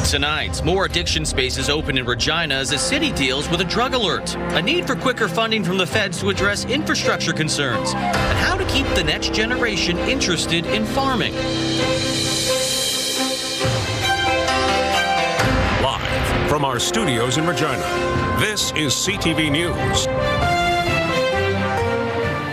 Tonight, more addiction spaces open in Regina as the city deals with a drug alert, a need for quicker funding from the feds to address infrastructure concerns, and how to keep the next generation interested in farming. Live from our studios in Regina, this is CTV News.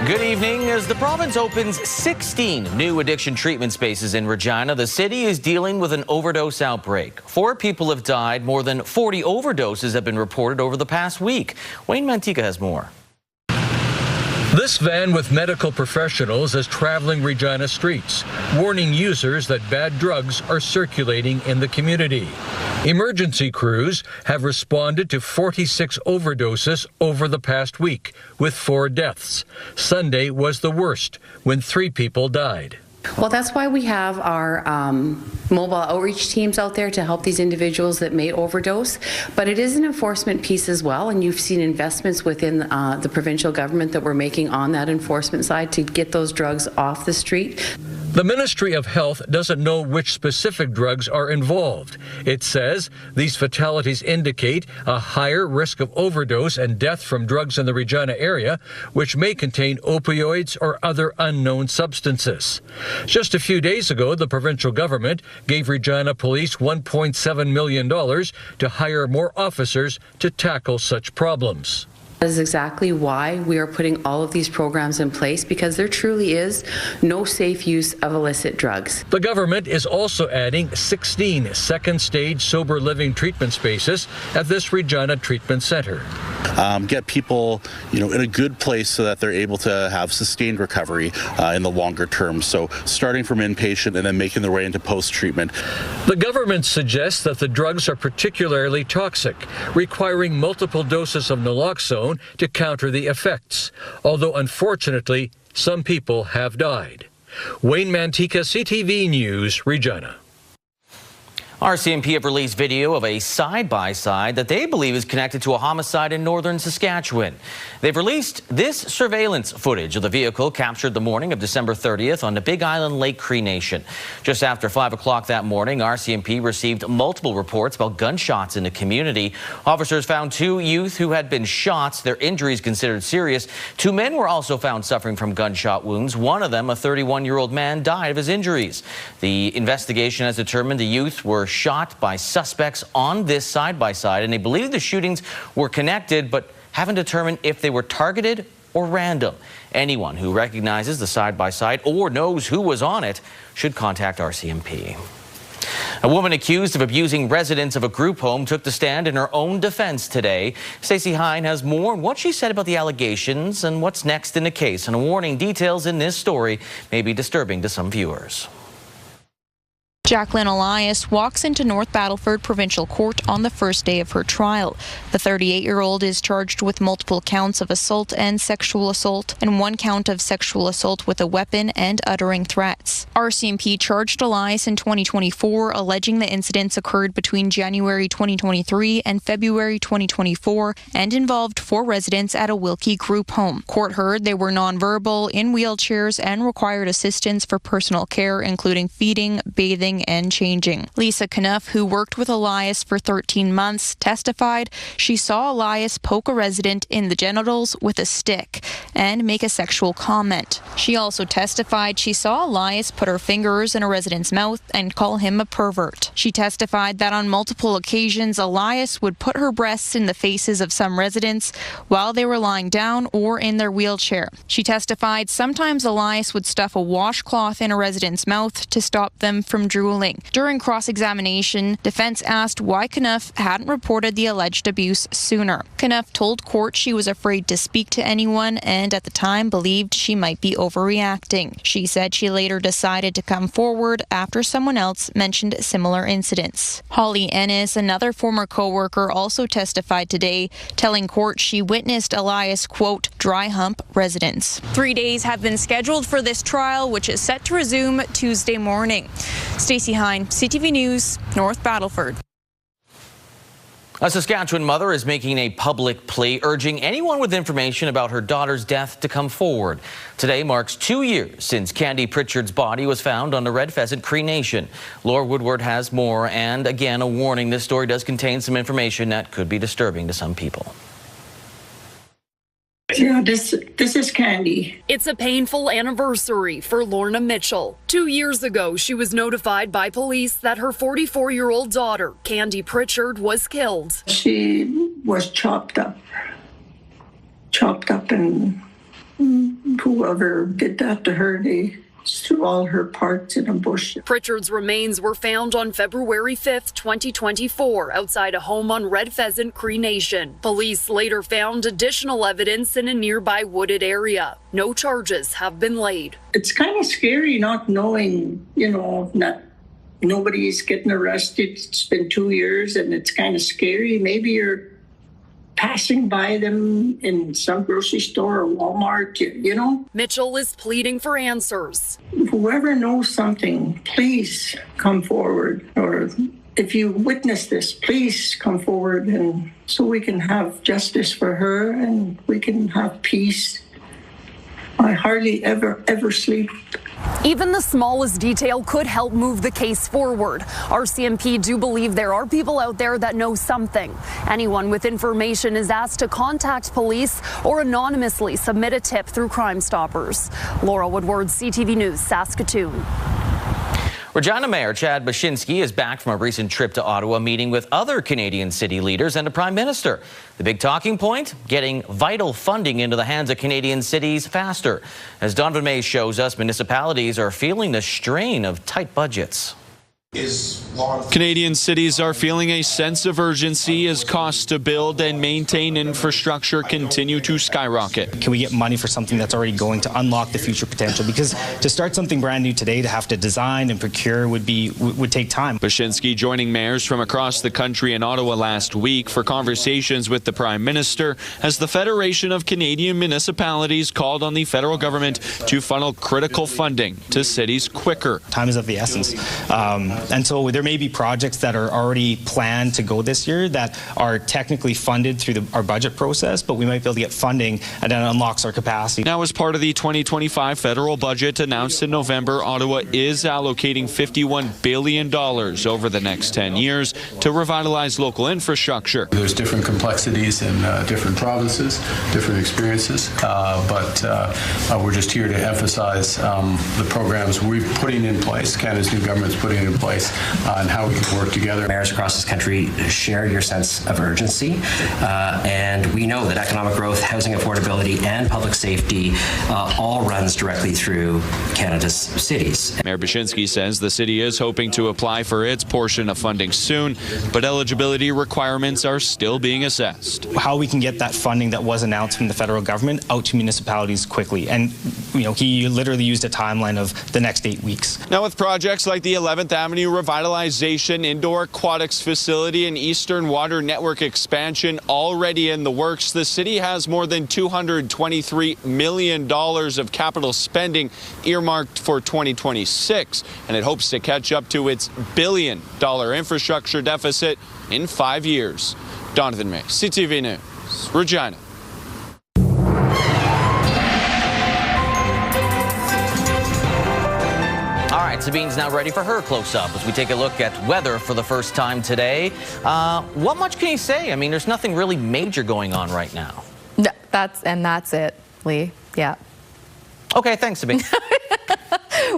Good evening. As the province opens 16 new addiction treatment spaces in Regina, the city is dealing with an overdose outbreak. 4 people have died. More than 40 overdoses have been reported over the past week. Wayne Mantica has more. This van with medical professionals is traveling Regina streets, warning users that bad drugs are circulating in the community. Emergency crews have responded to 46 overdoses over the past week, with 4 deaths. Sunday was the worst, when 3 people died. Well, that's why we have our mobile outreach teams out there to help these individuals that may overdose. But it is an enforcement piece as well, and you've seen investments within the provincial government that we're making on that enforcement side to get those drugs off the street. The Ministry of Health doesn't know which specific drugs are involved. It says these fatalities indicate a higher risk of overdose and death from drugs in the Regina area, which may contain opioids or other unknown substances. Just a few days ago, the provincial government gave Regina Police $1.7 million to hire more officers to tackle such problems. That is exactly why we are putting all of these programs in place, because there truly is no safe use of illicit drugs. The government is also adding 16 second-stage sober living treatment spaces at this Regina Treatment Center. Get people, in a good place so that they're able to have sustained recovery in the longer term. So starting from inpatient and then making their way into post-treatment. The government suggests that the drugs are particularly toxic, requiring multiple doses of naloxone to counter the effects, although unfortunately, some people have died. Wayne Mantica, CTV News, Regina. RCMP have released video of a side-by-side that they believe is connected to a homicide in northern Saskatchewan. They've released this surveillance footage of the vehicle captured the morning of December 30th on the Big Island Lake Cree Nation. Just after 5 o'clock that morning, RCMP received multiple reports about gunshots in the community. Officers found 2 youth who had been shot, their injuries considered serious. 2 men were also found suffering from gunshot wounds. One of them, a 31-year-old man, died of his injuries. The investigation has determined the youth were shot by suspects on this side-by-side, and they believe the shootings were connected, but haven't determined if they were targeted or random. Anyone who recognizes the side-by-side or knows who was on it should contact RCMP. A woman accused of abusing residents of a group home took the stand in her own defense today. Stacey Hine has more on what she said about the allegations and what's next in the case. And a warning, details in this story may be disturbing to some viewers. Jacqueline Elias walks into North Battleford Provincial Court on the first day of her trial. The 38-year-old is charged with multiple counts of assault and sexual assault and 1 count of sexual assault with a weapon and uttering threats. RCMP charged Elias in 2024, alleging the incidents occurred between January 2023 and February 2024 and involved 4 residents at a Wilkie group home. Court heard they were nonverbal, in wheelchairs, and required assistance for personal care, including feeding, bathing, and changing. Lisa Knuff, who worked with Elias for 13 months, testified she saw Elias poke a resident in the genitals with a stick and make a sexual comment. She also testified she saw Elias put her fingers in a resident's mouth and call him a pervert. She testified that on multiple occasions, Elias would put her breasts in the faces of some residents while they were lying down or in their wheelchair. She testified sometimes Elias would stuff a washcloth in a resident's mouth to stop them from drooling. During cross-examination, defense asked why Knuff hadn't reported the alleged abuse sooner. Knuff told court she was afraid to speak to anyone and at the time believed she might be overreacting. She said she later decided to come forward after someone else mentioned similar incidents. Holly Ennis, another former co-worker, also testified today, telling court she witnessed Elias, quote, dry hump residents. 3 days have been scheduled for this trial, which is set to resume Tuesday morning. Stacey Hine, CTV News, North Battleford. A Saskatchewan mother is making a public plea, urging anyone with information about her daughter's death to come forward. Today marks 2 years since Candy Pritchard's body was found on the Red Pheasant Cree Nation. Laura Woodward has more, and again, a warning: this story does contain some information that could be disturbing to some people. Yeah, this is Candy. It's a painful anniversary for Lorna Mitchell. 2 years ago, she was notified by police that her 44-year-old daughter, Candy Pritchard, was killed. She was chopped up, and whoever did that to her, they threw all her parts in a bush. Pritchard's remains were found on February 5th, 2024, outside a home on Red Pheasant Cree Nation. Police later found additional evidence in a nearby wooded area. No charges have been laid. It's kind of scary not knowing, that nobody's getting arrested. It's been 2 years, and it's kind of scary. Maybe you're passing by them in some grocery store or Walmart, Mitchell is pleading for answers. Whoever knows something, please come forward. Or if you witness this, please come forward, and so we can have justice for her and we can have peace. I hardly ever sleep. Even the smallest detail could help move the case forward. RCMP do believe there are people out there that know something. Anyone with information is asked to contact police or anonymously submit a tip through Crime Stoppers. Laura Woodward, CTV News, Saskatoon. Regina Mayor Chad Baczynski is back from a recent trip to Ottawa, meeting with other Canadian city leaders and the Prime Minister. The big talking point: getting vital funding into the hands of Canadian cities faster. As Donovan May shows us, municipalities are feeling the strain of tight budgets. Canadian cities are feeling a sense of urgency as costs to build and maintain infrastructure continue to skyrocket. Can we get money for something that's already going to unlock the future potential? Because to start something brand new today, to have to design and procure would take time. Baczynski joining mayors from across the country in Ottawa last week for conversations with the Prime Minister as the Federation of Canadian Municipalities called on the federal government to funnel critical funding to cities quicker. Time is of the essence. And so there may be projects that are already planned to go this year that are technically funded through our budget process, but we might be able to get funding, and that unlocks our capacity. Now, as part of the 2025 federal budget announced in November, Ottawa is allocating $51 billion over the next 10 years to revitalize local infrastructure. There's different complexities in different provinces, different experiences, but we're just here to emphasize the programs we're putting in place, Canada's new government's putting in place, and how we can work together. Mayors across this country share your sense of urgency, and we know that economic growth, housing affordability, and public safety all runs directly through Canada's cities. Mayor Baczynski says the city is hoping to apply for its portion of funding soon, but eligibility requirements are still being assessed. How we can get that funding that was announced from the federal government out to municipalities quickly, and he literally used a timeline of the next 8 weeks. Now, with projects like the 11th Avenue revitalization, indoor aquatics facility, and Eastern Water Network expansion already in the works, the city has more than $223 million of capital spending earmarked for 2026, and it hopes to catch up to its $1 billion infrastructure deficit in 5 years. Donovan May, CTV News, Regina. All right, Sabine's now ready for her close-up as we take a look at weather for the first time today. What much can you say? I mean, there's nothing really major going on right now. No, that's it, Lee. Yeah. Okay, thanks, Sabine.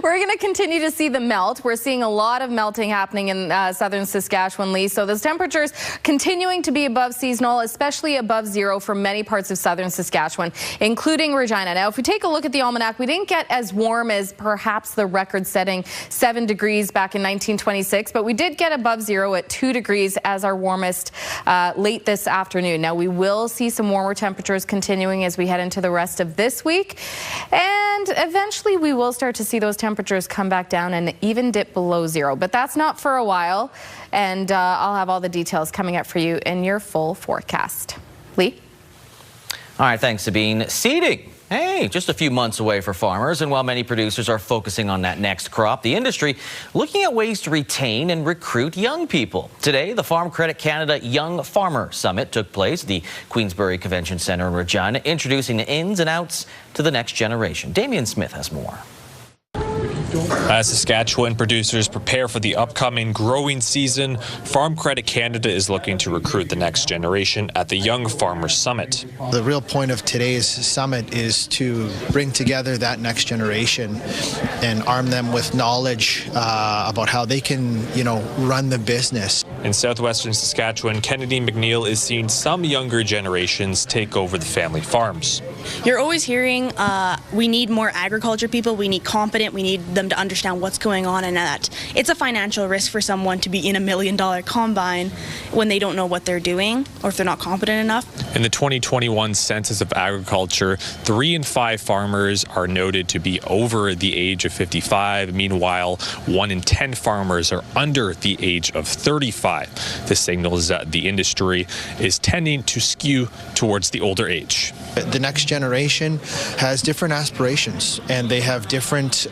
We're going to continue to see the melt. We're seeing a lot of melting happening in southern Saskatchewan, Lee. So those temperatures continuing to be above seasonal, especially above zero for many parts of southern Saskatchewan, including Regina. Now, if we take a look at the almanac, we didn't get as warm as perhaps the record-setting 7 degrees back in 1926, but we did get above zero at 2 degrees as our warmest late this afternoon. Now, we will see some warmer temperatures continuing as we head into the rest of this week, and eventually we will start to see those temperatures come back down and even dip below zero. But that's not for a while, and I'll have all the details coming up for you in your full forecast. Lee? All right, thanks, Sabine. Seating Hey, just a few months away for farmers, and while many producers are focusing on that next crop, the industry looking at ways to retain and recruit young people. Today, the Farm Credit Canada Young Farmer Summit took place at the Queensbury Convention Centre in Regina, introducing the ins and outs to the next generation. Damian Smith has more. As Saskatchewan producers prepare for the upcoming growing season, Farm Credit Canada is looking to recruit the next generation at the Young Farmers Summit. The real point of today's summit is to bring together that next generation and arm them with knowledge about how they can, run the business. In southwestern Saskatchewan, Kennedy McNeil is seeing some younger generations take over the family farms. You're always hearing we need more agriculture people, we need competent, we need them to understand what's going on, and that it's a financial risk for someone to be in $1 million combine when they don't know what they're doing or if they're not competent enough. In the 2021 Census of Agriculture, 3 in 5 farmers are noted to be over the age of 55. Meanwhile, 1 in 10 farmers are under the age of 35. This signals that the industry is tending to skew towards the older age. The next generation has different aspirations, and they have different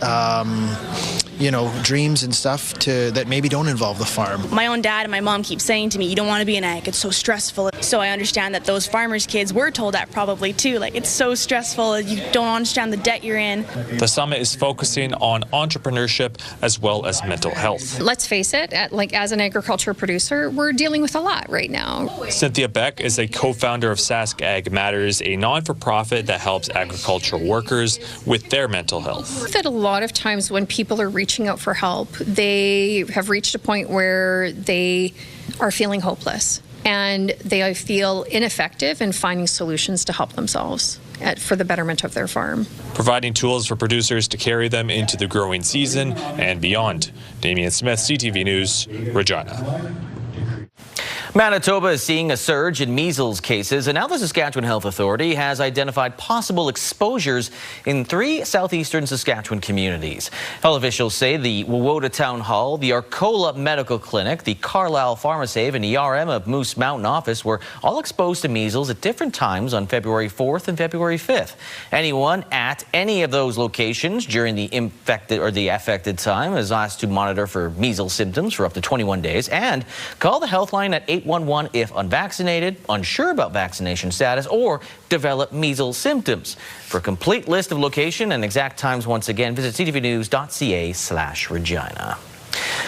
dreams and stuff that maybe don't involve the farm. My own dad and my mom keep saying to me, you don't want to be an ag, it's so stressful. So I understand that those farmers' kids were told that probably too, like it's so stressful, you don't understand the debt you're in. The summit is focusing on entrepreneurship as well as mental health. Let's face it, as an agriculture producer, we're dealing with a lot right now. Cynthia Beck is a co-founder of Sask Ag Matters, a non-for-profit that helps agricultural workers with their mental health. That a lot of times when people are reaching out for help, they have reached a point where they are feeling hopeless and they feel ineffective in finding solutions to help themselves for the betterment of their farm. Providing tools for producers to carry them into the growing season and beyond. Damian Smith, CTV News, Regina. Manitoba is seeing a surge in measles cases, and now the Saskatchewan Health Authority has identified possible exposures in 3 southeastern Saskatchewan communities. Health officials say the Wawota Town Hall, the Arcola Medical Clinic, the Carlisle Pharmacave, and ERM of Moose Mountain office were all exposed to measles at different times on February 4th and February 5th. Anyone at any of those locations during the affected time is asked to monitor for measles symptoms for up to 21 days and call the health line at 811 if unvaccinated, unsure about vaccination status, or develop measles symptoms. For a complete list of location and exact times, once again, visit ctvnews.ca/Regina.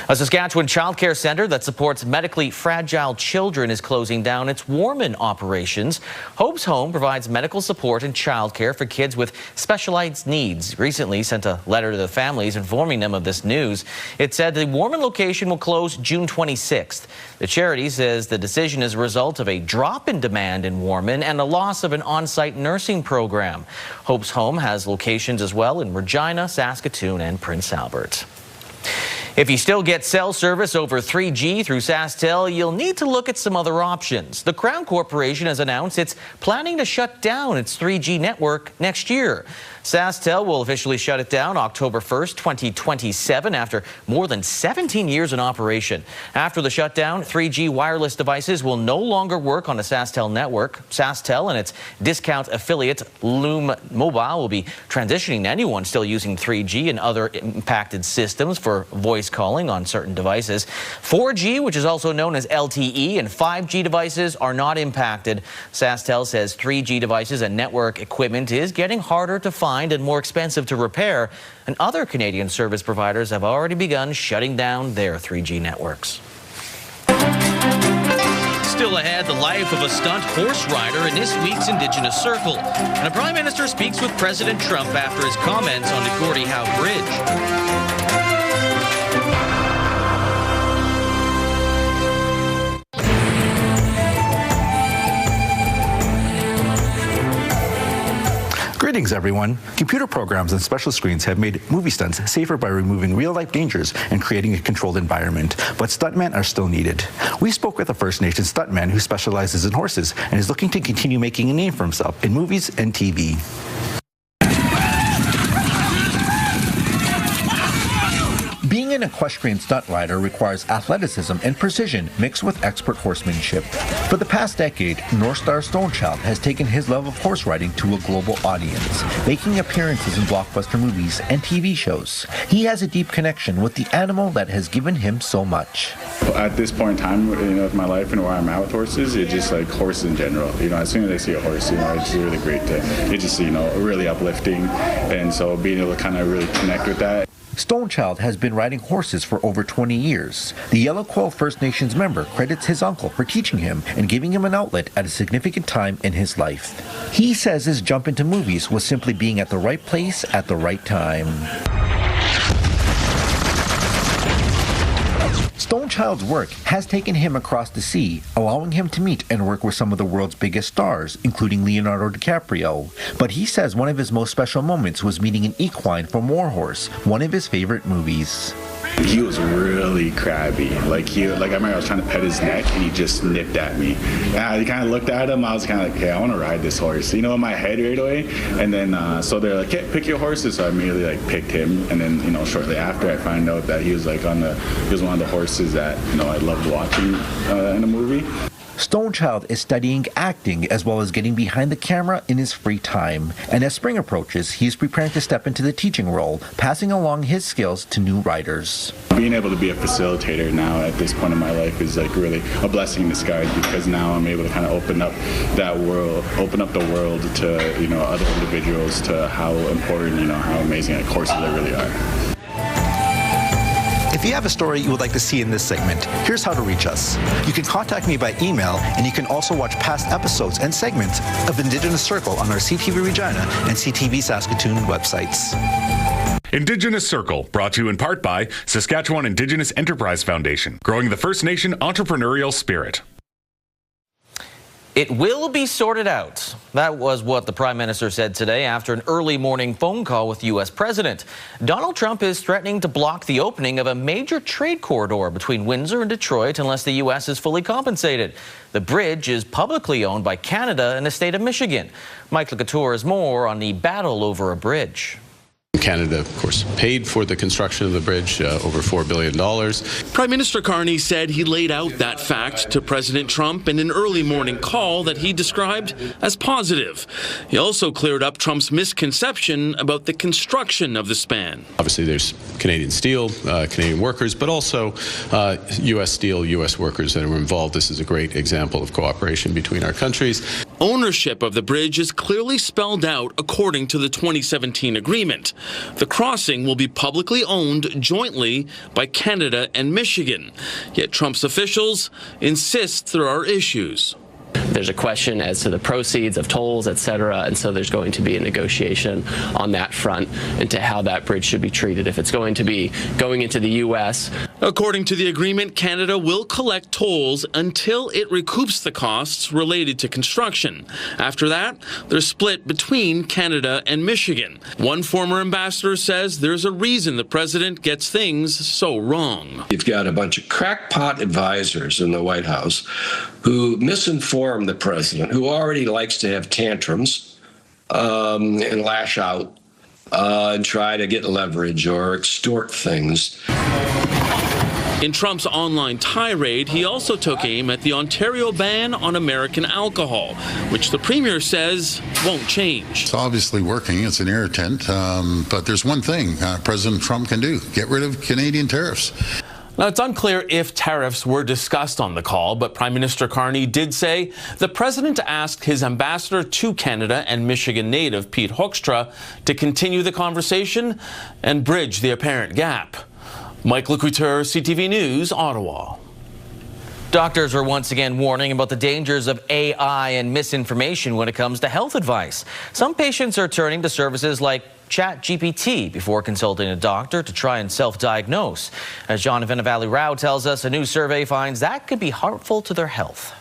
A Saskatchewan child care centre that supports medically fragile children is closing down its Warman operations. Hope's Home provides medical support and child care for kids with specialized needs. Recently sent a letter to the families informing them of this news. It said the Warman location will close June 26th. The charity says the decision is a result of a drop in demand in Warman and a loss of an on-site nursing program. Hope's Home has locations as well in Regina, Saskatoon, and Prince Albert. If you still get cell service over 3G through SaskTel, you'll need to look at some other options. The Crown Corporation has announced it's planning to shut down its 3G network next year. SaskTel will officially shut it down October 1st, 2027, after more than 17 years in operation. After the shutdown, 3G wireless devices will no longer work on the SaskTel network. SaskTel and its discount affiliate Loom Mobile will be transitioning anyone still using 3G and other impacted systems for voice calling on certain devices. 4G, which is also known as LTE, and 5G devices are not impacted. SaskTel says 3G devices and network equipment is getting harder to find and more expensive to repair, and other Canadian service providers have already begun shutting down their 3G networks. Still ahead, the life of a stunt horse rider in this week's Indigenous Circle. And the Prime Minister speaks with President Trump after his comments on the Gordie Howe Bridge. Greetings, everyone. Computer programs and special screens have made movie stunts safer by removing real-life dangers and creating a controlled environment, but stuntmen are still needed. We spoke with a First Nations stuntman who specializes in horses and is looking to continue making a name for himself in movies and TV. Being an equestrian stunt rider requires athleticism and precision mixed with expert horsemanship. For the past decade, North Star Stonechild has taken his love of horse riding to a global audience, making appearances in blockbuster movies and TV shows. He has a deep connection with the animal that has given him so much. At this point in time, of my life and where I'm at with horses, it's just like horses in general. As soon as I see a horse, it's really great it's just, really uplifting. And so being able to kind of really connect with that. Stonechild has been riding horses for over 20 years. The Yellow Quill First Nations member credits his uncle for teaching him and giving him an outlet at a significant time in his life. He says his jump into movies was simply being at the right place at the right time. Stonechild's work has taken him across the sea, allowing him to meet and work with some of the world's biggest stars, including Leonardo DiCaprio. But he says one of his most special moments was meeting an equine from Warhorse, one of his favorite movies. He was really crabby. I remember I was trying to pet his neck and he just nipped at me. And I kind of looked at him. I was kind of like, hey, I want to ride this horse. In my head right away. And then, so they're like, hey, pick your horses. So I immediately picked him. And then, shortly after I find out that he was he was one of the horses that, I loved watching in a movie. Stonechild is studying acting as well as getting behind the camera in his free time. And as spring approaches, he is preparing to step into the teaching role, passing along his skills to new riders. Being able to be a facilitator now at this point in my life is really a blessing in disguise, because now I'm able to kind of open up the world to, other individuals, to how important, how amazing horses they really are. If you have a story you would like to see in this segment, here's how to reach us. You can contact me by email, and you can also watch past episodes and segments of Indigenous Circle on our CTV Regina and CTV Saskatoon websites. Indigenous Circle, brought to you in part by Saskatchewan Indigenous Enterprise Foundation, growing the First Nation entrepreneurial spirit. It will be sorted out. That was what the Prime Minister said today after an early morning phone call with the U.S. President. Donald Trump is threatening to block the opening of a major trade corridor between Windsor and Detroit unless the U.S. is fully compensated. The bridge is publicly owned by Canada and the state of Michigan. Mike LeCouture has more on the battle over a bridge. Canada, of course, paid for the construction of the bridge, over $4 billion. Prime Minister Carney said he laid out that fact to President Trump in an early morning call that he described as positive. He also cleared up Trump's misconception about the construction of the span. Obviously, there's Canadian steel, Canadian workers, but also U.S. steel, U.S. workers that are involved. This is a great example of cooperation between our countries. Ownership of the bridge is clearly spelled out according to the 2017 agreement. The crossing will be publicly owned jointly by Canada and Michigan. Yet Trump's officials insist there are issues. There's a question as to the proceeds of tolls, etc., and so there's going to be a negotiation on that front into how that bridge should be treated if it's going to be going into the U.S. According to the agreement, Canada will collect tolls until it recoups the costs related to construction. After that, they're split between Canada and Michigan. One former ambassador says there's a reason the president gets things so wrong. You've got a bunch of crackpot advisors in the White House who misinform the president, who already likes to have tantrums and lash out and try to get leverage or extort things. In Trump's online tirade, he also took aim at the Ontario ban on American alcohol, which the premier says won't change. It's obviously working. It's an irritant. But there's one thing President Trump can do: get rid of Canadian tariffs. Now, it's unclear if tariffs were discussed on the call, but Prime Minister Carney did say the president asked his ambassador to Canada and Michigan native Pete Hoekstra to continue the conversation and bridge the apparent gap. Mike LeCouture, CTV News, Ottawa. Doctors are once again warning about the dangers of AI and misinformation when it comes to health advice. Some patients are turning to services like ChatGPT before consulting a doctor to try and self-diagnose. As Jonathan Valley-Rao tells us, a new survey finds that could be harmful to their health.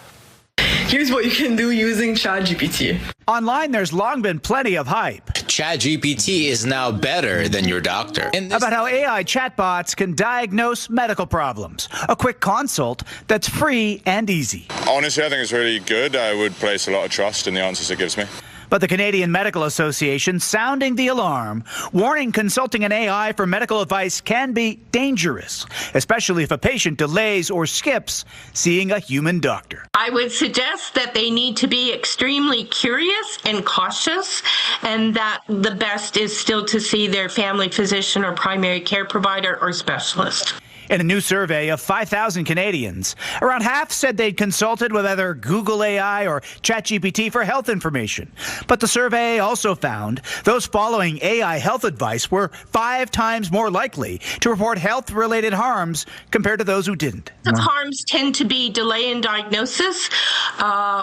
Here's what you can do using ChatGPT. Online, there's long been plenty of hype. ChatGPT is now better than your doctor. About how AI chatbots can diagnose medical problems. A quick consult that's free and easy. Honestly, I think it's really good. I would place a lot of trust in the answers it gives me. But the Canadian Medical Association sounding the alarm, warning consulting an AI for medical advice can be dangerous, especially if a patient delays or skips seeing a human doctor. I would suggest that they need to be extremely curious and cautious, and that the best is still to see their family physician or primary care provider or specialist. In a new survey of 5,000 Canadians, around half said they'd consulted with either Google AI or ChatGPT for health information. But the survey also found those following AI health advice were 5 times more likely to report health-related harms compared to those who didn't. The harms tend to be delay in diagnosis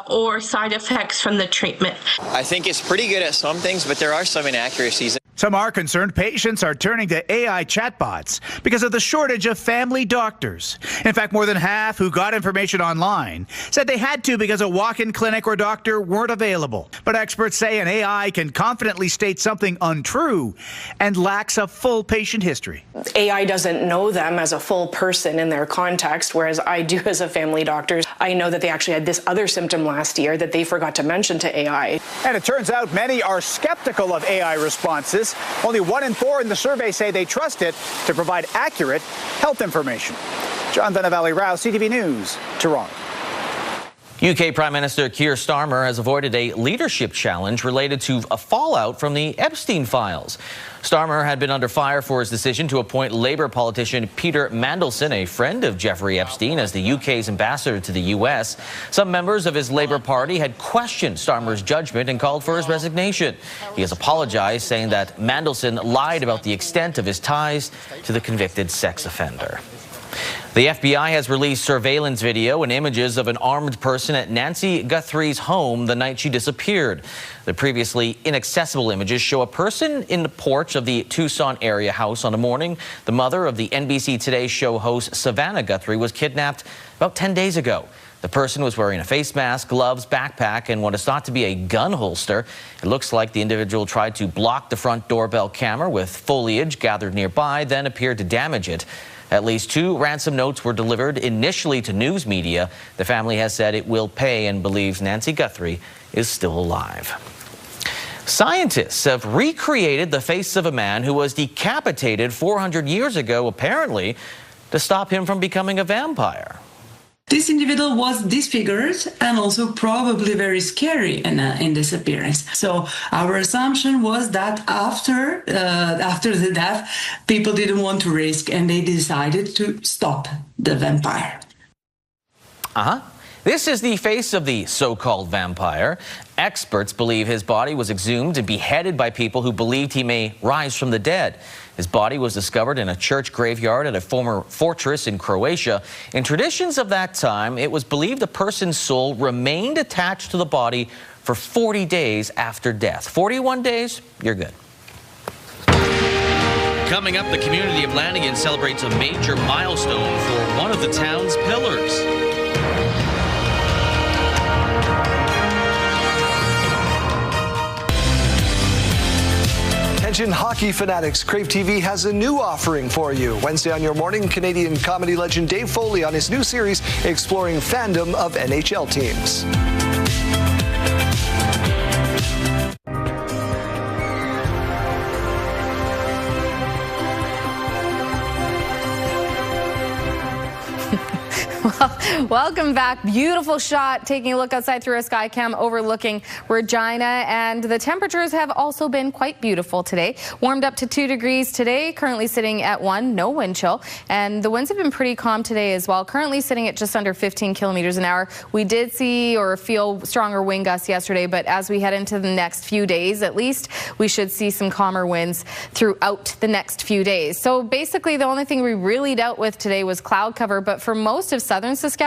or side effects from the treatment. I think it's pretty good at some things, but there are some inaccuracies. Some are concerned patients are turning to AI chatbots because of the shortage of family doctors. In fact, more than half who got information online said they had to because a walk-in clinic or doctor weren't available. But experts say an AI can confidently state something untrue and lacks a full patient history. AI doesn't know them as a full person in their context, whereas I do as a family doctor. I know that they actually had this other symptom last year that they forgot to mention to AI. And it turns out many are skeptical of AI responses. Only 1 in 4 in the survey say they trust it to provide accurate health information. John Valley-Rao, CTV News, Toronto. UK Prime Minister Keir Starmer has avoided a leadership challenge related to a fallout from the Epstein files. Starmer had been under fire for his decision to appoint Labour politician Peter Mandelson, a friend of Jeffrey Epstein, as the UK's ambassador to the US. Some members of his Labour Party had questioned Starmer's judgment and called for his resignation. He has apologized, saying that Mandelson lied about the extent of his ties to the convicted sex offender. The FBI has released surveillance video and images of an armed person at Nancy Guthrie's home the night she disappeared. The previously inaccessible images show a person in the porch of the Tucson area house on the morning the mother of the NBC Today show host Savannah Guthrie was kidnapped about 10 days ago. The person was wearing a face mask, gloves, backpack, and what is thought to be a gun holster. It looks like the individual tried to block the front doorbell camera with foliage gathered nearby, then appeared to damage it. At least 2 ransom notes were delivered initially to news media. The family has said it will pay and believes Nancy Guthrie is still alive. Scientists have recreated the face of a man who was decapitated 400 years ago, apparently, to stop him from becoming a vampire. This individual was disfigured and also probably very scary in this appearance. So our assumption was that after the death, people didn't want to risk and they decided to stop the vampire. This is the face of the so-called vampire. Experts believe his body was exhumed and beheaded by people who believed he may rise from the dead. His body was discovered in a church graveyard at a former fortress in Croatia. In traditions of that time, it was believed the person's soul remained attached to the body for 40 days after death. 41 days, you're good. Coming up, the community of Lanigan celebrates a major milestone for one of the town's pillars. Attention hockey fanatics, Crave TV has a new offering for you. Wednesday on your morning, Canadian comedy legend Dave Foley on his new series exploring fandom of NHL teams. Welcome back. Beautiful shot taking a look outside through a sky cam overlooking Regina, and the temperatures have also been quite beautiful today. Warmed up to 2 degrees today, currently sitting at 1, no wind chill, and the winds have been pretty calm today as well, currently sitting at just under 15 kilometers an hour. We did see or feel stronger wind gusts yesterday, but as we head into the next few days at least, we should see some calmer winds throughout the next few days. So basically the only thing we really dealt with today was cloud cover, but for most of southern Saskatchewan,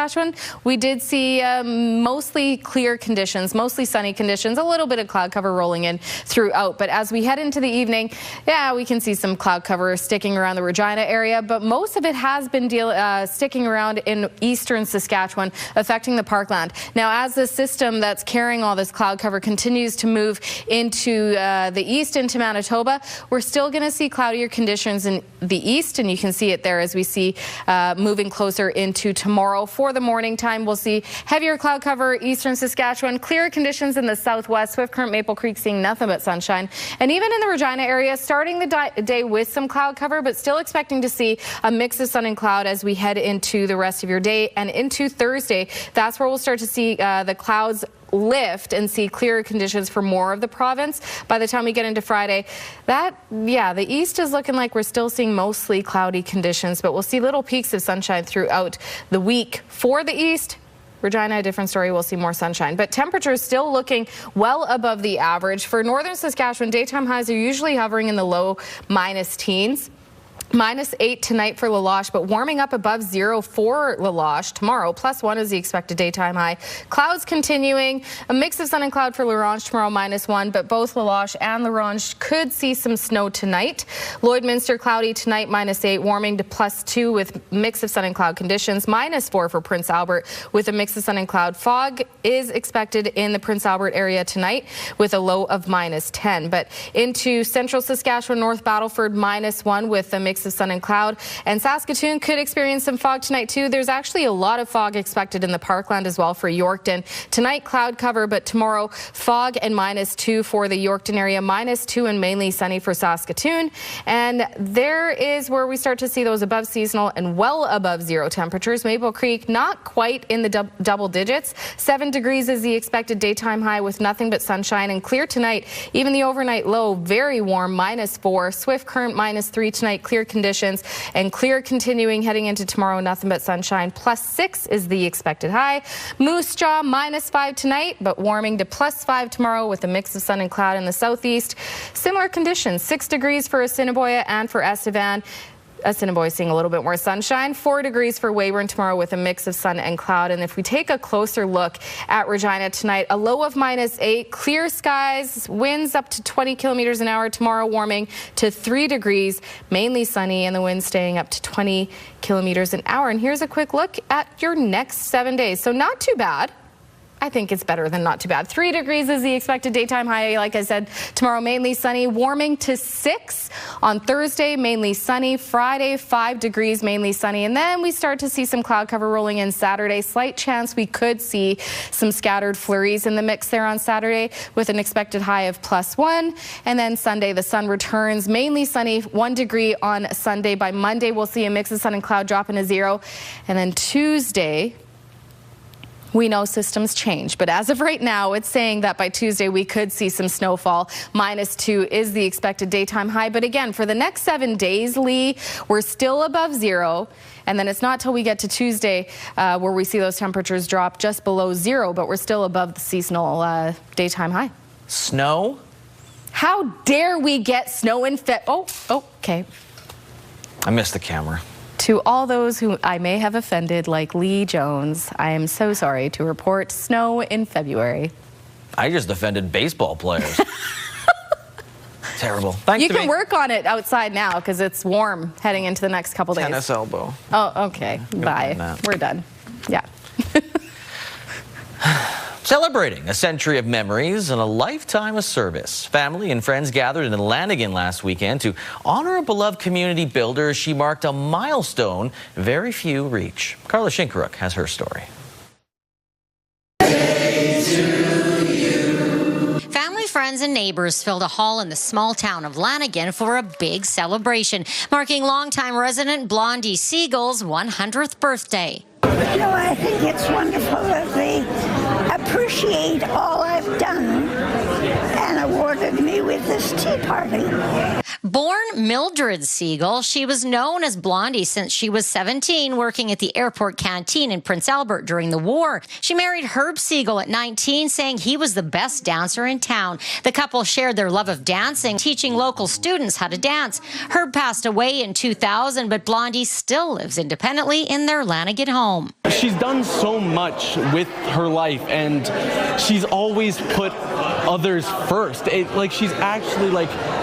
we did see mostly clear conditions, mostly sunny conditions, a little bit of cloud cover rolling in throughout. But as we head into the evening, yeah, we can see some cloud cover sticking around the Regina area, but most of it has been sticking around in eastern Saskatchewan, affecting the parkland. Now, as the system that's carrying all this cloud cover continues to move into the east, into Manitoba, we're still going to see cloudier conditions in the east, and you can see it there as we see moving closer into tomorrow. tomorrow. For the morning time, we'll see heavier cloud cover eastern Saskatchewan, clear conditions in the southwest. Swift Current, Maple Creek seeing nothing but sunshine. And even in the Regina area, starting the day with some cloud cover, but still expecting to see a mix of sun and cloud as we head into the rest of your day and into Thursday. That's where we'll start to see the clouds lift and see clearer conditions for more of the province. By the time we get into Friday, the east is looking like we're still seeing mostly cloudy conditions, but we'll see little peaks of sunshine throughout the week. For the east, Regina, a different story. We'll see more sunshine, but temperatures still looking well above the average. For northern Saskatchewan, daytime highs are usually hovering in the low minus teens. -8 tonight for La Loche, but warming up above 0 for La Loche tomorrow. +1 is the expected daytime high. Clouds continuing. A mix of sun and cloud for La Ronge tomorrow, -1, but both La Loche and La Ronge could see some snow tonight. Lloydminster cloudy tonight, -8, warming to +2 with mix of sun and cloud conditions. -4 for Prince Albert with a mix of sun and cloud. Fog is expected in the Prince Albert area tonight with a low of -10. But into central Saskatchewan, North Battleford, -1 with a mix of sun and cloud. And Saskatoon could experience some fog tonight too. There's actually a lot of fog expected in the Parkland as well for Yorkton. Tonight cloud cover, but tomorrow fog and -2 for the Yorkton area, -2 and mainly sunny for Saskatoon. And there is where we start to see those above seasonal and well above 0 temperatures. Maple Creek not quite in the double digits. 7 degrees is the expected daytime high with nothing but sunshine and clear tonight. Even the overnight low very warm, -4. Swift Current -3 tonight, clear conditions and clear continuing heading into tomorrow, nothing but sunshine. +6 is the expected high. Moose Jaw -5 tonight, but warming to +5 tomorrow with a mix of sun and cloud in the southeast. Similar conditions, 6 degrees for Assiniboia and for Estevan. Assiniboia seeing a little bit more sunshine. 4 degrees for Weyburn tomorrow with a mix of sun and cloud. And if we take a closer look at Regina tonight, a low of -8, clear skies, winds up to 20 kilometers an hour tomorrow, warming to 3 degrees, mainly sunny, and the wind staying up to 20 kilometers an hour. And here's a quick look at your next 7 days. So not too bad. I think it's better than not too bad. 3 degrees is the expected daytime high. Like I said, tomorrow mainly sunny, warming to 6. On Thursday, mainly sunny. Friday, 5 degrees, mainly sunny. And then we start to see some cloud cover rolling in Saturday. Slight chance we could see some scattered flurries in the mix there on Saturday with an expected high of +1. And then Sunday, the sun returns, mainly sunny, 1 degree on Sunday. By Monday, we'll see a mix of sun and cloud drop into 0. And then Tuesday, we know systems change, but as of right now, it's saying that by Tuesday we could see some snowfall. -2 is the expected daytime high. But again, for the next 7 days, Lee, we're still above 0. And then it's not till we get to Tuesday where we see those temperatures drop just below 0, but we're still above the seasonal daytime high. Snow? How dare we get snow in okay. I missed the camera. To all those who I may have offended, like Lee Jones, I am so sorry to report snow in February. I just offended baseball players. Terrible. Thanks you to can me. work on it outside now because it's warm heading into the next couple days. Tennis elbow. Oh, okay. Bye. We're done. Yeah. Celebrating a century of memories and a lifetime of service. Family and friends gathered in Lanigan last weekend to honor a beloved community builder as she marked a milestone very few reach. Carla Shinkaruk has her story. Family, friends, and neighbors filled a hall in the small town of Lanigan for a big celebration, marking longtime resident Blondie Seagull's 100th birthday. You know, I think it's wonderful that they appreciate all I've done and awarded me with this tea party. Born Mildred Seagull, she was known as Blondie since she was 17, working at the airport canteen in Prince Albert during the war. She married Herb Seagull at 19, saying he was the best dancer in town. The couple shared their love of dancing, teaching local students how to dance. Herb passed away in 2000, but Blondie still lives independently in their Lanigan home. She's done so much with her life, and she's always put others first.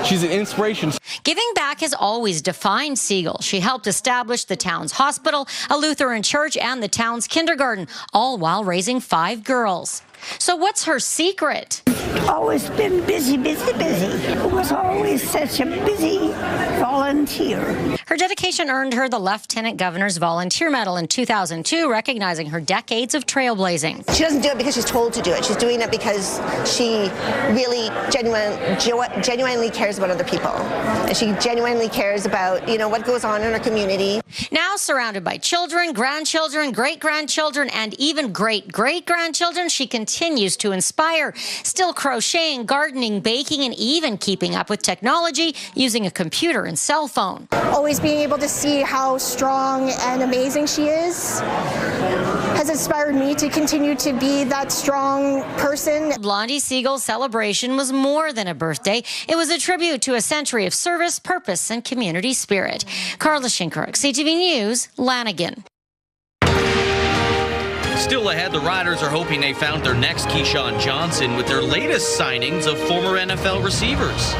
She's an inspiration. Giving back has always defined Seagull. She helped establish the town's hospital, a Lutheran church, and the town's kindergarten, all while raising 5 girls. So what's her secret? always been busy. Was always such a busy volunteer. Her dedication earned her the Lieutenant Governor's Volunteer Medal in 2002, recognizing her decades of trailblazing. She doesn't do it because she's told to do it. She's doing it because she really genuinely cares about other people. And she genuinely cares about, what goes on in her community. Now surrounded by children, grandchildren, great-grandchildren, and even great-great-grandchildren, she continues to inspire, still crocheting, gardening, baking, and even keeping up with technology using a computer and cell phone. Always being able to see how strong and amazing she is has inspired me to continue to be that strong person. Blondie Seagull's celebration was more than a birthday. It was a tribute to a century of service, purpose, and community spirit. Carla Shinkaruk, CTV News, Lanigan. Still ahead, the Riders are hoping they found their next Keyshawn Johnson with their latest signings of former NFL receivers.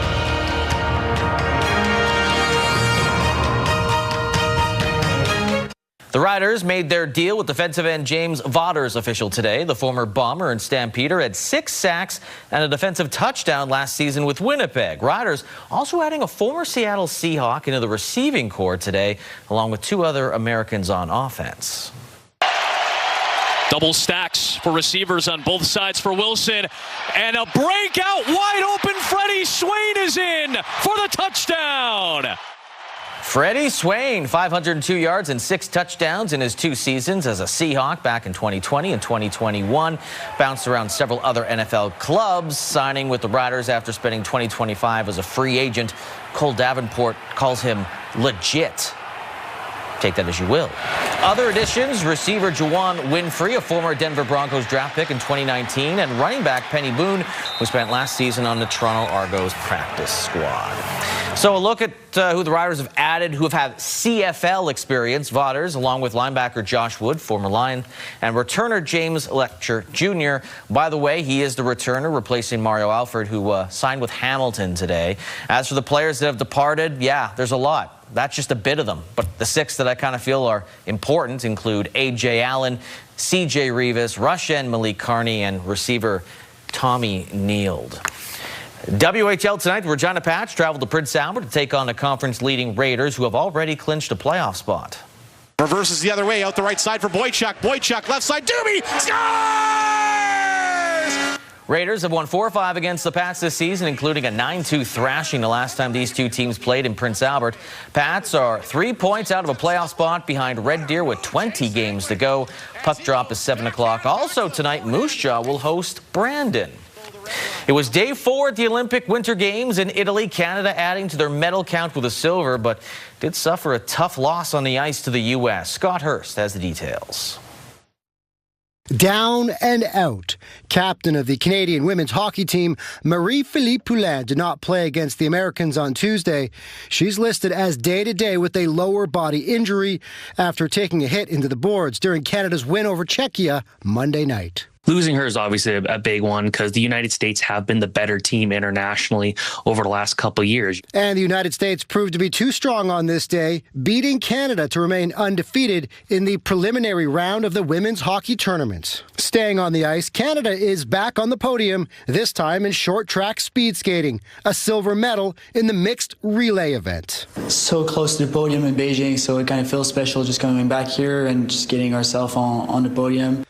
The Riders made their deal with defensive end James Vaughters official today. The former Bomber and Stampeder had 6 sacks and a defensive touchdown last season with Winnipeg. Riders also adding a former Seattle Seahawk into the receiving corps today, along with 2 other Americans on offense. Double stacks for receivers on both sides for Wilson. And a breakout wide open. Freddie Swain is in for the touchdown. Freddie Swain, 502 yards and 6 touchdowns in his 2 seasons as a Seahawk back in 2020 and 2021. Bounced around several other NFL clubs, signing with the Riders after spending 2025 as a free agent. Cole Davenport calls him legit. Take that as you will. Other additions, receiver Juwan Winfrey, a former Denver Broncos draft pick in 2019, and running back Penny Boone, who spent last season on the Toronto Argos practice squad. So a look at who the Riders have added who have had CFL experience. Vaughters, along with linebacker Josh Wood, former Lion, and returner James Letcher Jr. By the way, he is the returner replacing Mario Alford, who signed with Hamilton today. As for the players that have departed, yeah, there's a lot. That's just a bit of them. But the 6 that I kind of feel are important include A.J. Allen, C.J. Rivas, Rushen Malik Carney, and receiver Tommy Neild. WHL tonight, the Regina Pats traveled to Prince Albert to take on the conference-leading Raiders, who have already clinched a playoff spot. Reverses the other way, out the right side for Boychuk. Boychuk, left side, Doobie, scores! Raiders have won 4-5 against the Pats this season, including a 9-2 thrashing the last time these 2 teams played in Prince Albert. Pats are 3 points out of a playoff spot behind Red Deer with 20 games to go. Puck drop is 7 o'clock. Also tonight, Moose Jaw will host Brandon. It was day 4 at the Olympic Winter Games in Italy. Canada adding to their medal count with a silver, but did suffer a tough loss on the ice to the U.S. Scott Hurst has the details. Down and out. Captain of the Canadian women's hockey team, Marie-Philippe Poulin, did not play against the Americans on Tuesday. She's listed as day-to-day with a lower body injury after taking a hit into the boards during Canada's win over Czechia Monday night. Losing her is obviously a big one because the United States have been the better team internationally over the last couple of years. And the United States proved to be too strong on this day, beating Canada to remain undefeated in the preliminary round of the women's hockey tournament. Staying on the ice, Canada is back on the podium, this time in short track speed skating, a silver medal in the mixed relay event. So close to the podium in Beijing, so it kind of feels special just coming back here and just getting ourselves on the podium.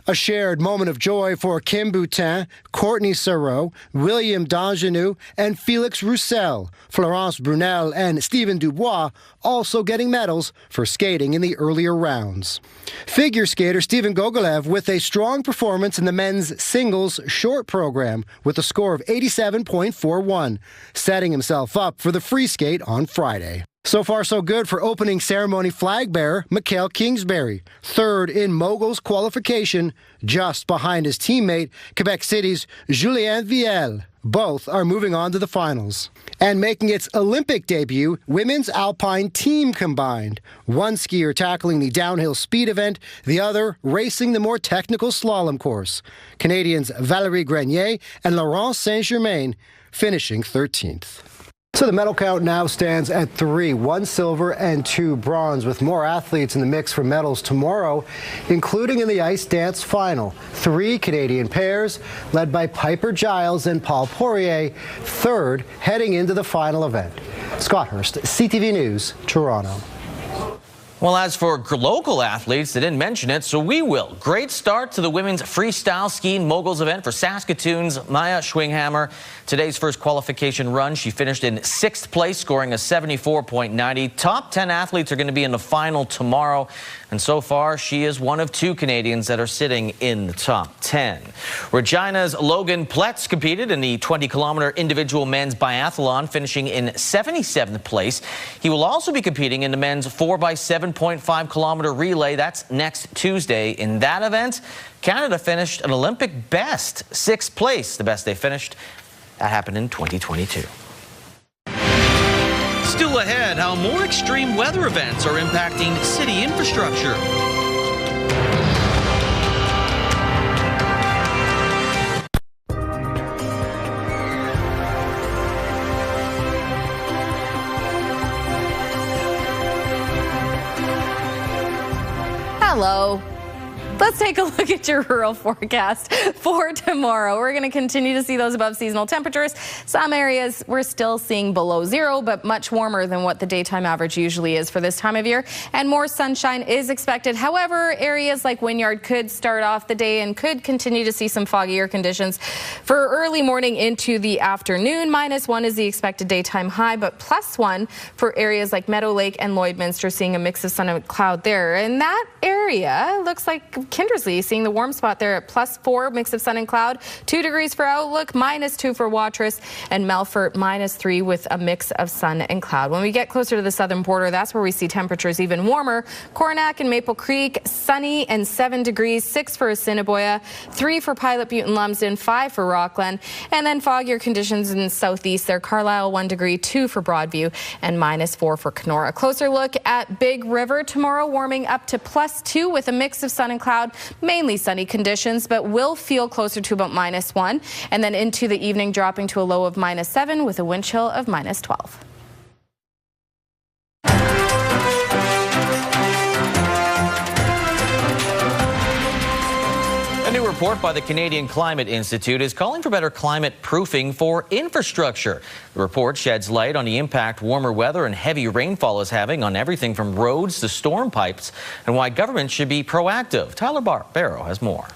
A shared moment of joy for Kim Boutin, Courtney Sarreau, William Dangenou, and Felix Roussel. Florence Brunel and Stephen Dubois also getting medals for skating in the earlier rounds. Figure skater Stephen Gogolev with a strong performance in the men's singles short program with a score of 87.41, setting himself up for the free skate on Friday. So far, so good for opening ceremony flag bearer Mikhail Kingsbury, 3rd in moguls qualification, just behind his teammate, Quebec City's Julien Viel. Both are moving on to the finals. And making its Olympic debut, women's alpine team combined. One skier tackling the downhill speed event, the other racing the more technical slalom course. Canadians Valérie Grenier and Laurence Saint-Germain finishing 13th. So the medal count now stands at 3, 1 silver and 2 bronze, with more athletes in the mix for medals tomorrow, including in the ice dance final. 3 Canadian pairs, led by Piper Giles and Paul Poirier, third heading into the final event. Scott Hurst, CTV News, Toronto. Well, as for local athletes, they didn't mention it, so we will. Great start to the women's freestyle skiing moguls event for Saskatoon's Maya Schwinghammer. Today's first qualification run, she finished in 6th place, scoring a 74.90. Top 10 athletes are going to be in the final tomorrow, and so far she is one of 2 Canadians that are sitting in the top 10. Regina's Logan Pletz competed in the 20-kilometer individual men's biathlon, finishing in 77th place. He will also be competing in the men's 4x7.5-kilometer relay. That's next Tuesday. In that event, Canada finished an Olympic best, 6th place, the best they finished. That happened in 2022. Still ahead, how more extreme weather events are impacting city infrastructure. Hello. Let's take a look at your rural forecast for tomorrow. We're going to continue to see those above seasonal temperatures. Some areas we're still seeing below 0, but much warmer than what the daytime average usually is for this time of year. And more sunshine is expected. However, areas like Wynyard could start off the day and could continue to see some foggier conditions for early morning into the afternoon. -1 is the expected daytime high, but +1 for areas like Meadow Lake and Lloydminster, seeing a mix of sun and cloud there. And that area looks like Kindersley, seeing the warm spot there at +4, mix of sun and cloud. 2 degrees for Outlook, -2 for Watrous, and Melfort -3 with a mix of sun and cloud. When we get closer to the southern border, that's where we see temperatures even warmer. Coronach and Maple Creek, sunny and 7 degrees, 6 for Assiniboia, 3 for Pilot Butte and Lumsden, 5 for Rockland, and then foggier conditions in the southeast there. Carlisle 1 degree, 2 for Broadview, and -4 for Kenora. Closer look at Big River tomorrow, warming up to +2 with a mix of sun and cloud. Mainly sunny conditions, but will feel closer to about -1, and then into the evening dropping to a low of -7 with a wind chill of -12. A new report by the Canadian Climate Institute is calling for better climate proofing for infrastructure. The report sheds light on the impact warmer weather and heavy rainfall is having on everything from roads to storm pipes, and why government should be proactive. Tyler Barrow has more.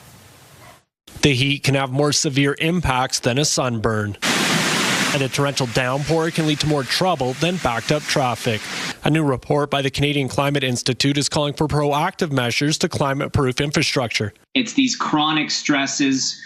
The heat can have more severe impacts than a sunburn, and a torrential downpour can lead to more trouble than backed up traffic. A new report by the Canadian Climate Institute is calling for proactive measures to climate-proof infrastructure. It's these chronic stresses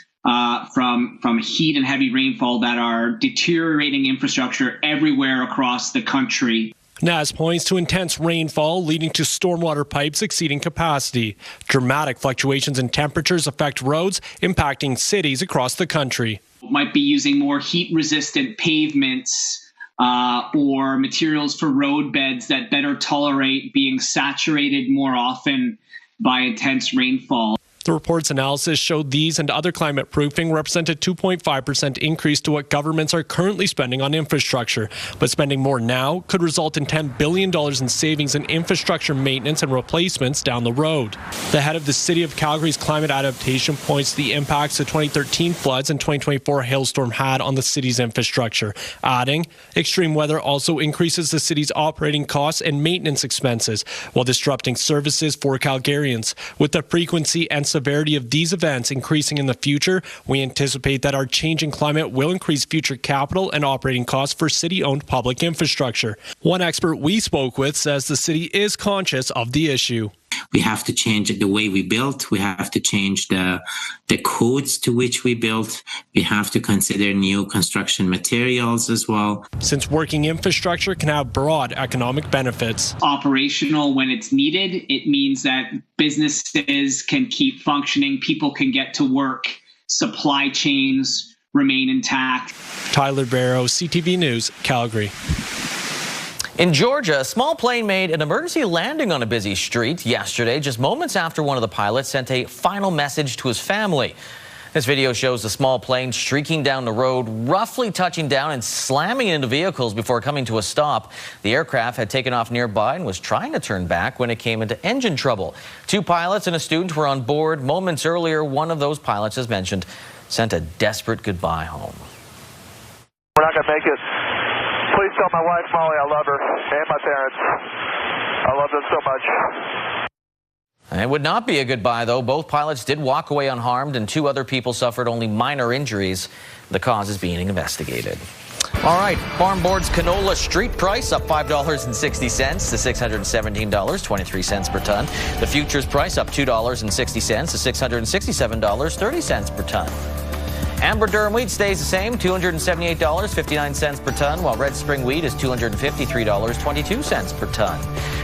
from heat and heavy rainfall that are deteriorating infrastructure everywhere across the country. NAS points to intense rainfall leading to stormwater pipes exceeding capacity. Dramatic fluctuations in temperatures affect roads, impacting cities across the country. Might be using more heat-resistant pavements or materials for road beds that better tolerate being saturated more often by intense rainfall. The report's analysis showed these and other climate proofing represent a 2.5% increase to what governments are currently spending on infrastructure. But spending more now could result in $10 billion in savings in infrastructure maintenance and replacements down the road. The head of the City of Calgary's climate adaptation points to the impacts the 2013 floods and 2024 hailstorm had on the city's infrastructure, adding, extreme weather also increases the city's operating costs and maintenance expenses while disrupting services for Calgarians. With the frequency and severity of these events increasing in the future, we anticipate that our changing climate will increase future capital and operating costs for city-owned public infrastructure. One expert we spoke with says the city is conscious of the issue. We have to change the way we build. We have to change the codes to which we build. We have to consider new construction materials as well. Since working infrastructure can have broad economic benefits. Operational when it's needed, it means that businesses can keep functioning, people can get to work, supply chains remain intact. Tyler Barrow, CTV News, Calgary. In Georgia, a small plane made an emergency landing on a busy street yesterday, just moments after one of the pilots sent a final message to his family. This video shows a small plane streaking down the road, roughly touching down and slamming into vehicles before coming to a stop. The aircraft had taken off nearby and was trying to turn back when it came into engine trouble. 2 pilots and a student were on board. Moments earlier, one of those pilots, as mentioned, sent a desperate goodbye home. We're not going to make it. Please tell my wife, Molly, I love her, and my parents. I love them so much. It would not be a goodbye, though. Both pilots did walk away unharmed, and 2 other people suffered only minor injuries. The cause is being investigated. All right, Farm Board's canola street price up $5.60 to $617.23 per ton. The futures price up $2.60 to $667.30 per ton. Amber durum wheat stays the same, $278.59 per ton, while red spring wheat is $253.22 per ton.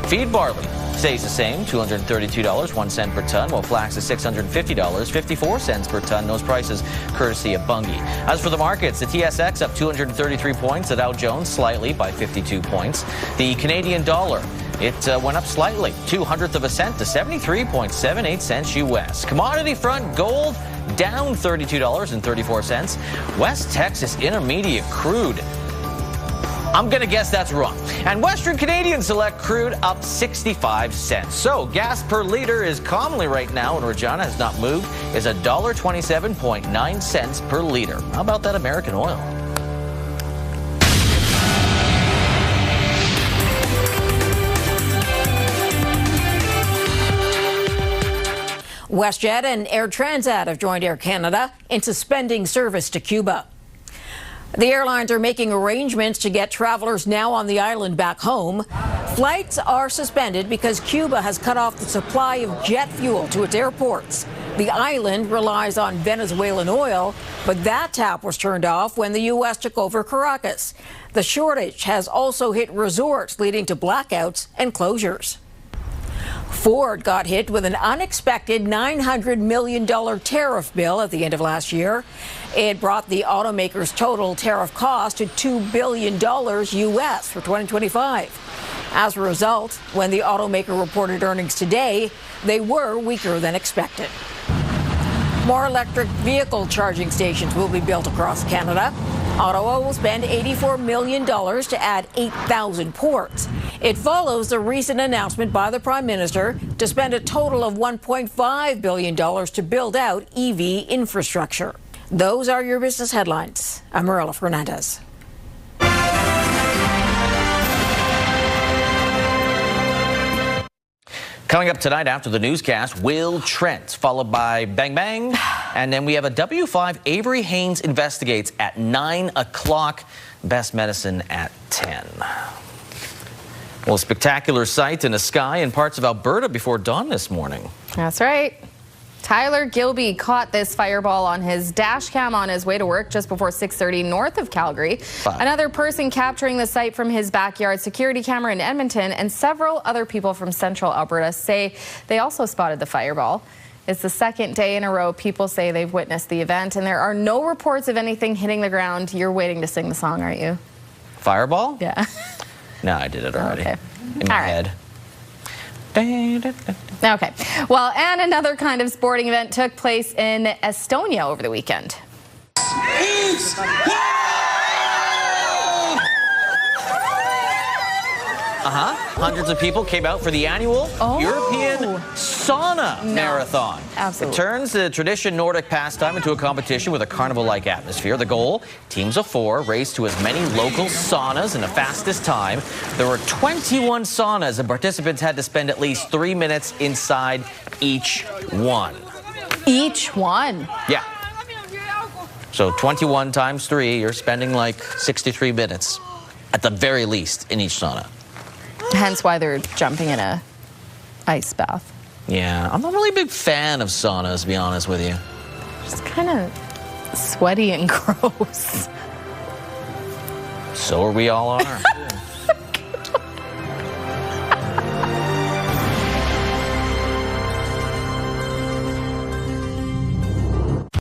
Feed barley stays the same, $232.01 per ton, while flax is $650.54 per ton. Those prices courtesy of Bunge. As for the markets, the TSX up 233 points, the Dow Jones slightly by 52 points. The Canadian dollar, it went up slightly, 0.02 cents to 73.78 cents U.S. Commodity front, gold down $32.34. West Texas Intermediate crude, I'm going to guess that's wrong. And Western Canadian Select crude up 65 cents. So gas per liter is commonly right now in Regina, has not moved, is $1.27.9 cents per liter. How about that American oil? WestJet and Air Transat have joined Air Canada in suspending service to Cuba. The airlines are making arrangements to get travelers now on the island back home. Flights are suspended because Cuba has cut off the supply of jet fuel to its airports. The island relies on Venezuelan oil, but that tap was turned off when the U.S. took over Caracas. The shortage has also hit resorts, leading to blackouts and closures. Ford got hit with an unexpected $900 million tariff bill at the end of last year. It brought the automaker's total tariff cost to $2 billion U.S. for 2025. As a result, when the automaker reported earnings today, they were weaker than expected. More electric vehicle charging stations will be built across Canada. Ottawa will spend $84 million to add 8,000 ports. It follows the recent announcement by the Prime Minister to spend a total of $1.5 billion to build out EV infrastructure. Those are your business headlines. I'm Marilla Fernandez. Coming up tonight after the newscast, Will Trent, followed by Bang Bang. And then we have a W5 Avery Haynes Investigates at 9 o'clock. Best Medicine at 10. Well, a spectacular sight in the sky in parts of Alberta before dawn this morning. That's right. Tyler Gilby caught this fireball on his dash cam on his way to work just before 6:30 north of Calgary. Another person capturing the sight from his backyard security camera in Edmonton, and several other people from central Alberta say they also spotted the fireball. It's the second day in a row people say they've witnessed the event, and there are no reports of anything hitting the ground. You're waiting to sing the song, aren't you? Fireball? Yeah. No, I did it already. Okay. In my head. Okay. Well, and another kind of sporting event took place in Estonia over the weekend. Hundreds of people came out for the annual European Sauna Marathon. Absolutely. It turns the tradition Nordic pastime into a competition with a carnival-like atmosphere. The goal, teams of 4 race to as many local saunas in the fastest time. There were 21 saunas, and participants had to spend at least 3 minutes inside each one. Each one? Yeah. So 21 times 3, you're spending like 63 minutes at the very least in each sauna. Hence why they're jumping in a ice bath. Yeah, I'm not really a big fan of saunas, to be honest with you. Just kind of sweaty and gross. So we all are.